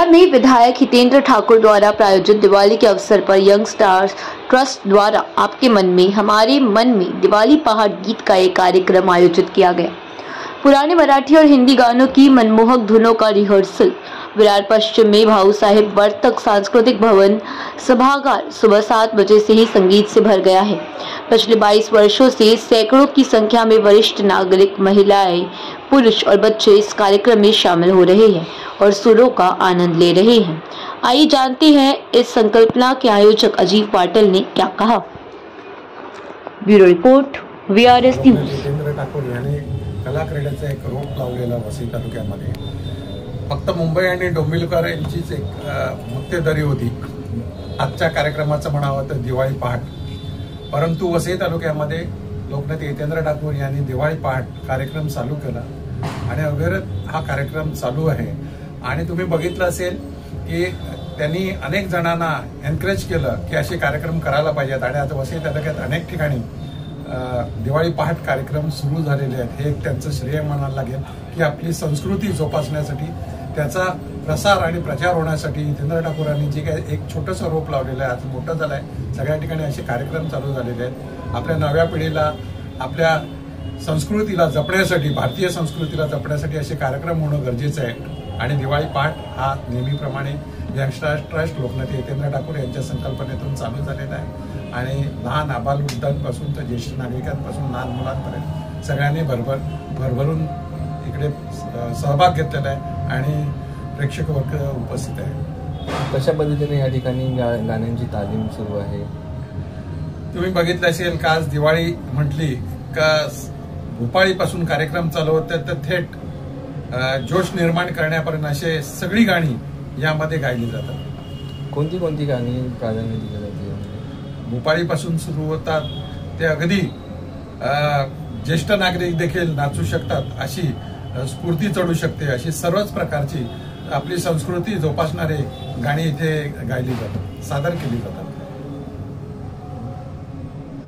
विरार में विधायक हितेंद्र ठाकुर द्वारा प्रायोजित दिवाली के अवसर पर यंग स्टार्स ट्रस्ट द्वारा आपके मन में हमारे मन में दिवाली पहाड़ गीत का एक कार्यक्रम आयोजित किया गया। पुराने मराठी और हिंदी गानों की मनमोहक धुनों का रिहर्सल विरार पश्चिम में भाऊ साहेब वर्तक सांस्कृतिक भवन सभागार सुबह 7 बजे से ही संगीत से भर गया है। पिछले 22 वर्षों से सैकड़ों की संख्या में वरिष्ठ नागरिक, महिलाएं, पुरुष और बच्चे इस कार्यक्रम में शामिल हो रहे हैं और सुरों का आनंद ले रहे हैं। आइए जानते हैं इस संकल्पना के आयोजक अजीत पाटिल ने क्या कहा। Bureau report, VRS news. Hitendra Thakur यांनी कला क्रीडेचा एक रोप लावलेला वसई तालुक्यामध्ये फक्त मुंबई आणि डोंबिवलीकर यांचीच एक मक्तेदारी होती आजच्या कार्यक्रमाचं म्हणावं तर दिवाळी पहाट। परंतु वसई तालुक्यामध्ये लोकनेते हितेंद्र ठाकूर यांनी दिवाळी पहाट कार्यक्रम चालू केला आणि अविरत हा कार्यक्रम चालू आहे। आणि तुम्ही बघितलं असेल की त्यांनी अनेक जणांना एनकरेज केलं की असे कार्यक्रम करायला पाहिजेत आणि आता वसई तालुक्यात अनेक ठिकाणी दिवाळी पहाट कार्यक्रम सुरू झालेले आहेत। हे एक त्यांचं श्रेय म्हणायला लागेल की आपली संस्कृती जोपासण्यासाठी त्याचा प्रसार आणि प्रचार होण्यासाठी हितेंद्र ठाकूरांनी जे काही एक छोटंसं रोप लावलेलं आहे, आज मोठं झालं आहे। सगळ्या ठिकाणी असे कार्यक्रम चालू झालेले आहेत। आपल्या नव्या पिढीला आपल्या संस्कृतीला जपण्यासाठी, भारतीय संस्कृतीला जपण्यासाठी असे कार्यक्रम होणं गरजेचं आहे। आणि दिवाळी पहाट हा नेहमीप्रमाणे यंगस्टार्स ट्रस्ट लोकनेते हितेंद्र ठाकूर यांच्या संकल्पनेतून चालू झालेला आहे आणि लहान आबालवृद्धांपासून तर ज्येष्ठ नागरिकांपासून लहान मुलांपर्यंत सगळ्यांनी भरभरून इकडे सहभाग घेतलेला आहे आणि प्रेक्षक वर्ग उपस्थित आहे। कशा पद्धतीने या ठिकाणी गाण्यांची तालीम सुरू आहे? तुम्ही बघितलं असेल का आज दिवाळी म्हटली का भोपाळीपासून कार्यक्रम चालू होते तर थेट जोश निर्माण करण्यापर्यंत असे सगळी गाणी यामध्ये गायली जातात। कोणती कोणती गाणी प्राधान्य दिलं जाते? भोपाळीपासून सुरू होतात ते अगदी ज्येष्ठ नागरिक देखील नाचू शकतात, अशी स्फूर्ती चढू शकते, अशी सर्वच प्रकारची आपली संस्कृती जोपासणारे गाणी इथे गायली जातात, सादर केली जातात।